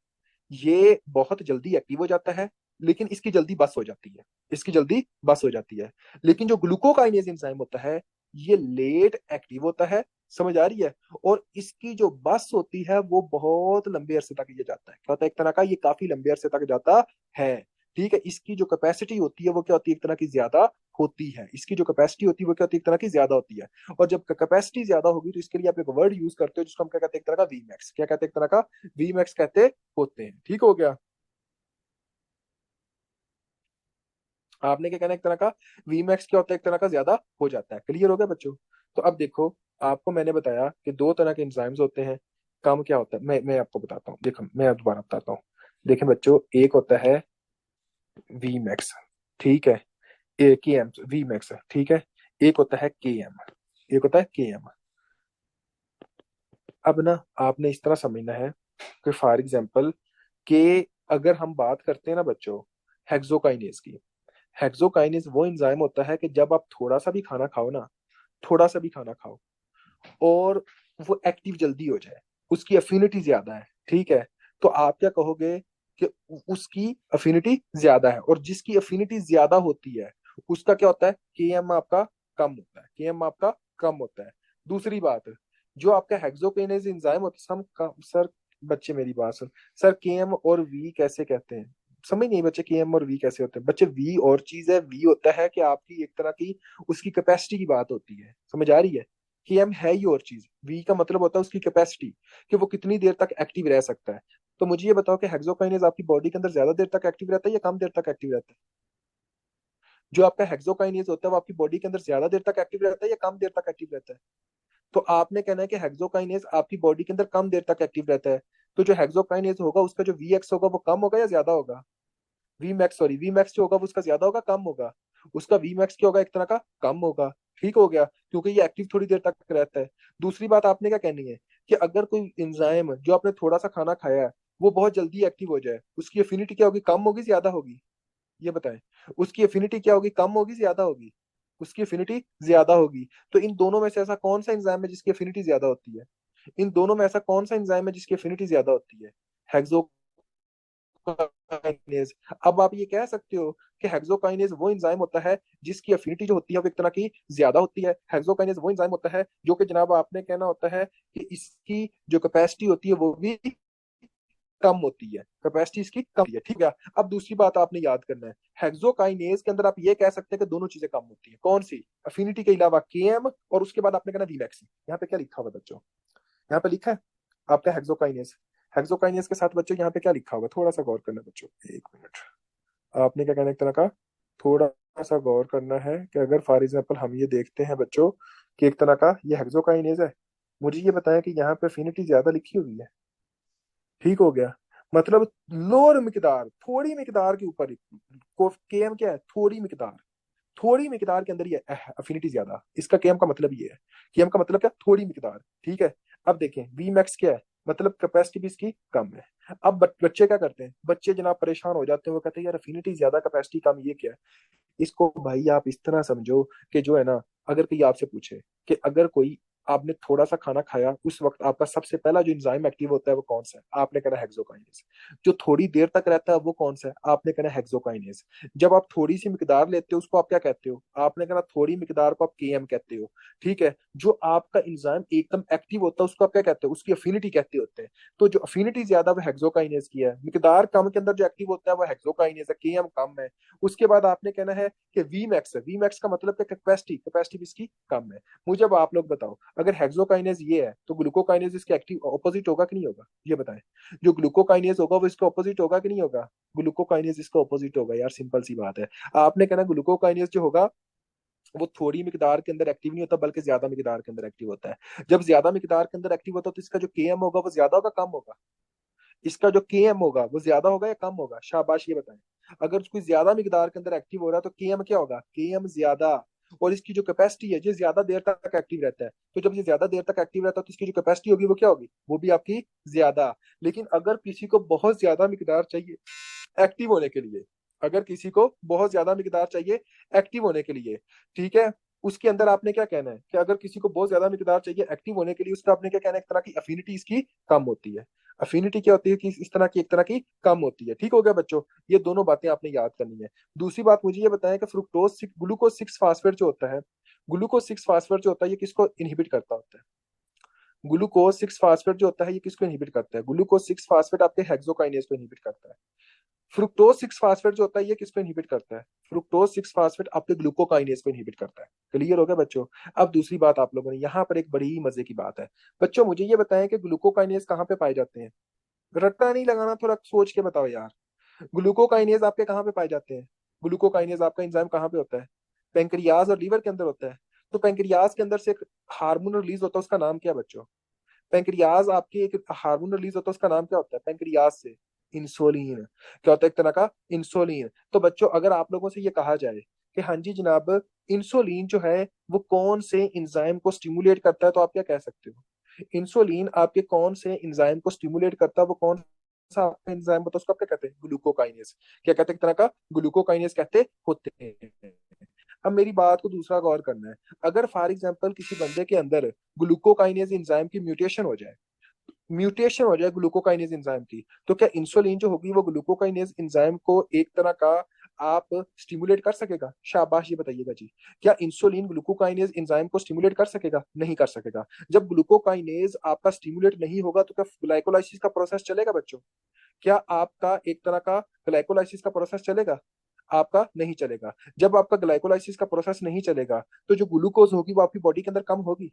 ये बहुत जल्दी एक्टिव हो जाता है, लेकिन इसकी जल्दी बस हो जाती है, इसकी जल्दी बस हो जाती है। लेकिन जो ग्लूकोकाइनेज एंजाइम होता है, ये लेट एक्टिव होता है। समझ आ रही है? और इसकी जो बस होती है वो बहुत लंबे अरसे तक ये जाता है, क्या होता है, एक तरह का ये काफी लंबे अरसे तक जाता है। ठीक है, इसकी जो कैपेसिटी होती है वो क्या होती है, एक तरह की ज्यादा होती है। इसकी जो कैपेसिटी होती है वो क्या होती है, एक तरह की ज्यादा होती है। और जब कैपेसिटी ज्यादा होगी तो इसके लिए आप एक वर्ड यूज करते हो जिसको हम क्या कहते हैं, एक तरह का वी मैक्स। क्या कहते हैं, एक तरह का वी मैक्स कहते होते हैं। ठीक हो गया? आपने क्या कहना है, एक तरह का वी मैक्स क्या होता है, एक तरह का ज्यादा हो जाता है। क्लियर हो गया बच्चों? तो अब देखो, आपको मैंने बताया कि दो तरह के एंजाइम्स होते हैं। काम क्या होता है, मैं आपको बताता हूँ। देखो मैं दोबारा बताता हूँ। देखें बच्चों, एक होता है वी मैक्स, ठीक है, ए के एम, वी मैक्स, ठीक है। एक होता है के एम, एक होता है के एम। अब ना आपने इस तरह समझना है कि फॉर एग्जाम्पल के, अगर हम बात करते हैं ना बच्चों हेक्सोकाइनेज की, हेक्सोकाइनेज वो एंजाइम होता है कि जब आप थोड़ा सा भी खाना खाओ ना, थोड़ा सा भी खाना खाओ और वो एक्टिव जल्दी हो जाए, उसकी अफिनिटी ज्यादा है, ठीक है। तो आप क्या कहोगे कि उसकी अफिनिटी ज्यादा है, और जिसकी अफिनिटी ज्यादा होती है उसका क्या होता है, केएम आपका कम होता है, केएम आपका कम होता है। दूसरी बात, जो आपका हेक्सोकाइनेज एंजाइम होता है, सर बच्चे मेरी बात सुन, सर केएम और वी कैसे कहते हैं, समझ नहीं बच्चे, केएम और वी कैसे होते हैं बच्चे? वी और चीज है, वी होता है कि आपकी एक तरह की उसकी कैपेसिटी की बात होती है। समझ आ रही है? केएम है ही और चीज, वी का मतलब होता है उसकी कैपेसिटी, कि वो कितनी देर तक एक्टिव रह सकता है। तो मुझे ये बताओ कि हेक्सोकाइनेज आपकी बॉडी के अंदर ज्यादा देर तक एक्टिव रहता है या कम देर तक एक्टिव रहता है? जो आपका हेक्सोकाइनेज होता है वो आपकी बॉडी के अंदर ज्यादा देर तक एक्टिव रहता है या कम देर तक एक्टिव रहता है? तो आपने कहना है कि हेक्सोकाइनेज आपकी बॉडी के अंदर कम देर तक एक्टिव रहता है। तो जो हेक्सोकाइनेज होगा उसका जो वी एक्स होगा वो कम होगा या ज्यादा होगा? V max, sorry, V max जो होगा वो उसका ज्यादा होगा कम होगा? उसका वी मैक्स क्या होगा, एक तरह का कम होगा। ठीक हो गया, क्योंकि ये एक्टिव थोड़ी देर तक रहता है। दूसरी बात आपने क्या कहनी है कि अगर कोई एंजाइम जो आपने थोड़ा सा खाना खाया है वो बहुत जल्दी एक्टिव हो जाए, उसकी एफिनिटी क्या होगी, कम होगी ज्यादा होगी? ये बताएं, उसकी एफिनिटी क्या होगी, कम होगी ज्यादा होगी? उसकी एफिनिटी ज्यादा होगी। तो इन दोनों में से ऐसा कौन सा एंजाइम है जिसकी एफिनिटी ज्यादा होती है? इन दोनों में ऐसा कौन सा एंजाइम है जिसकी एफिनिटी ज्यादा होती है? हेक्सोकाइनेज। अब आप ये कह सकते हो कि हेक्सोकाइनेज वो एंजाइम होता है जिसकी अफिनिटी जो होती है वो एक तरह की ज्यादा होती है। हेक्सोकाइनेज वो एंजाइम होता है जो कि जनाब आपने कहना होता है कि इसकी जो कैपेसिटी होती है वो भी कम होती है, कैपेसिटी इसकी कम होती है। ठीक है, अब दूसरी बात आपने याद करना है, हेक्सोकाइनेज के अंदर आप ये कह सकते हैं कि दोनों चीजें कम होती है। कौन सी? अफिनिटी के अलावा केएम, और उसके बाद आपने कहना वीमैक्स। यहाँ पे क्या लिखा हुआ बच्चों, यहाँ पे लिखा है आपका हेक्सोकाइनेज। हेक्सोकाइनेज के साथ बच्चों यहाँ पे क्या लिखा होगा, थोड़ा सा गौर करना बच्चों, एक मिनट। आपने क्या कहना है, एक तरह का थोड़ा सा गौर करना है कि अगर फॉर एग्जाम्पल हम ये देखते हैं बच्चों कि एक तरह का ये हेक्सोकाइनेज है, मुझे ये बताया कि यहाँ पे अफिनिटी ज्यादा लिखी हुई है। ठीक हो गया, मतलब लोअर मिकदार, थोड़ी मिकदार के ऊपर, केएम क्या है, थोड़ी मिकदार, थोड़ी मिकदार के अंदर ये अफिनिटी ज्यादा, इसका केएम का मतलब ये है। केएम का मतलब क्या, थोड़ी मिकदार। ठीक है, अब देखें वी मैक्स क्या है, मतलब कैपेसिटी भी इसकी कम है। अब बच्चे क्या करते हैं, बच्चे जनाब परेशान हो जाते हैं, वो कहते हैं यार अफिनिटी ज्यादा कैपेसिटी कम, ये क्या है? इसको भाई आप इस तरह समझो कि जो है ना, अगर कोई आपसे पूछे कि अगर कोई, आपने थोड़ा सा खाना खाया, उस वक्त आपका सबसे पहला जो एंजाइम एक्टिव होता है वो कौन सा है? आपने कहना हेक्सोकाइनेज। जो थोड़ी देर तक रहता है वो कौन सा है? आपने कहना हेक्सोकाइनेज। जब आप थोड़ी सी मिकदार लेते हो उसको आप क्या कहते हो? आपने कहना थोड़ी मिकदार को आप केएम कहते हो। ठीक है, जो आपका एंजाइम एकदम एक्टिव होता है उसको आप क्या कहते हो? उसकी अफिनिटी कहते होते हैं। तो जो अफिनिटी ज्यादा वो हेक्सोकाइनेज की है, मिकदार कम के अंदर जो एक्टिव होता है वो हेक्सोकाइनेज है, केएम कम है। उसके बाद आपने कहना है कि वी मैक्स है, वी मैक्स का मतलब क्या, कैपेसिटी, कैपेसिटी भी इसकी कम है। मुझे अब आप लोग बताओ, अगर हेक्सोकाइनेज ये है तो ग्लूकोकाइनेज इसके एक्टिव ऑपोजिट होगा कि नहीं होगा? ये बताएं, जो ग्लूकोकाइनेज होगा वो इसका ऑपोजिट होगा कि नहीं होगा? ग्लूकोकाइनेज इसका ऑपोजिट होगा यार, सिंपल सी बात है। आपने कहना ग्लूकोकाइनेज जो होगा वो थोड़ी मिकदार के अंदर एक्टिव नहीं होता बल्कि ज्यादा मिकदार के अंदर एक्टिव होता है। जब ज्यादा मिकदार के अंदर एक्टिव होता है तो इसका जो केएम होगा वो ज्यादा होगा कम होगा? इसका जो केएम होगा वो ज्यादा होगा या कम होगा? शाबाश, ये बताएं। अगर कोई ज्यादा मिकदार के अंदर एक्टिव हो रहा है तो केएम क्या होगा, केएम ज्यादा। और इसकी जो कैपेसिटी है ये ज्यादा देर तक एक्टिव रहता है, तो जब ये ज्यादा देर तक एक्टिव रहता है तो इसकी जो कैपेसिटी होगी वो क्या होगी, वो भी आपकी ज्यादा। लेकिन अगर किसी को बहुत ज्यादा मिकदार चाहिए एक्टिव होने के लिए, अगर किसी को बहुत ज्यादा मिकदार चाहिए एक्टिव होने के लिए, ठीक है, उसके अंदर आपने क्या कहना है कि अगर किसी को बहुत ज्यादा मिकदार चाहिए एक्टिव होने के लिए, उसका आपने क्या कहना है, एक तरह की अफिनिटी इसकी कम होती है। अफिनिटी क्या होती है कि इस तरह की, एक तरह की कम होती है। ठीक हो गया बच्चों, ये दोनों बातें आपने याद करनी है। दूसरी बात मुझे ये बताएं कि फ्रुक्टोज ग्लूकोज सिक्स फास्फेट जो होता है, ग्लूकोज सिक्स फास्फेट जो होता है ये किसको इनहिबिट करता होता है? ग्लूकोज सिक्स फास्फेट जो होता है ये किसको इनहिबिट करता है? ग्लूकोज सिक्स फास्फेट आपके हेक्सोकाइनेज को इनहिबिट करता है। फ्रुक्टोज सिक्स फास्फेट जो होता है ये किसको इनहिबिट करता है? फ्रुक्टोज सिक्स फास्फेट आपके ग्लूकोकाइनेज को इनहिबिट करता है। क्लियर हो गया बच्चों? अब दूसरी बात आप लोगों ने यहाँ पर एक बड़ी मजे की बात है। बच्चों मुझे ये बताएं कि ग्लूकोकाइनेज कहाँ पे पाए जाते हैं? रट्टा नहीं लगाना, थोड़ा सोच के बताओ यार। ग्लूकोकाइनेज आपके कहाँ पे पाए जाते हैं? ग्लूकोकाइनेज आपका एंजाइम कहाँ पे होता है? पेंक्रियाज और लीवर के अंदर होता है। तो पेंक्रियाज के अंदर से एक हार्मोन रिलीज होता है, उसका नाम क्या है बच्चों? पेंक्रियाज आपकी एक हार्मोन रिलीज होता है, उसका नाम क्या होता है पेंक्रियाज से? इंसुलिन। क्या होता है? एक तरह का इंसुलिन। तो बच्चों अगर आप लोगों से ये कहा जाए कि हाँ जी जनाब, इंसुलिन जो है वो कौन से एंजाइम को स्टिमुलेट करता है, तो आप क्या कह सकते हो? इंसुलिन आपके कौन से एंजाइम को स्टिमुलेट करता है, वो कौन सा आपका एंजाइम होता है, उसको आप क्या कहते हैं? ग्लूकोकाइनेज। क्या कहते हैं? एक तरह का ग्लूकोकाइनेज कहते होते हैं। अब मेरी बात को दूसरा गौर करना है। अगर फॉर एग्जांपल किसी बंदे के अंदर ग्लूकोकाइनेज एंजाइम की म्यूटेशन हो जाए, म्यूटेशन हो जाए ग्लूकोकाइनेज एंजाइम की, तो क्या इंसुलिन जो होगी वो ग्लूकोकाइनेज एंजाइम को एक तरह का आप स्टिमुलेट कर सकेगा? शाबाश, ये बताइएगा जी। क्या इंसुलिन ग्लूकोकाइनेज एंजाइम को स्टिमुलेट कर सकेगा? नहीं कर सकेगा। जब ग्लूकोकाइनेज आपका स्टिमुलेट नहीं होगा तो क्या ग्लाइकोलाइसिस का प्रोसेस चलेगा बच्चों? क्या आपका एक तरह का ग्लाइकोलाइसिस का प्रोसेस चलेगा? आपका नहीं चलेगा। जब आपका ग्लाइकोलाइसिस का प्रोसेस नहीं चलेगा तो जो ग्लूकोज होगी वो आपकी बॉडी के अंदर कम होगी।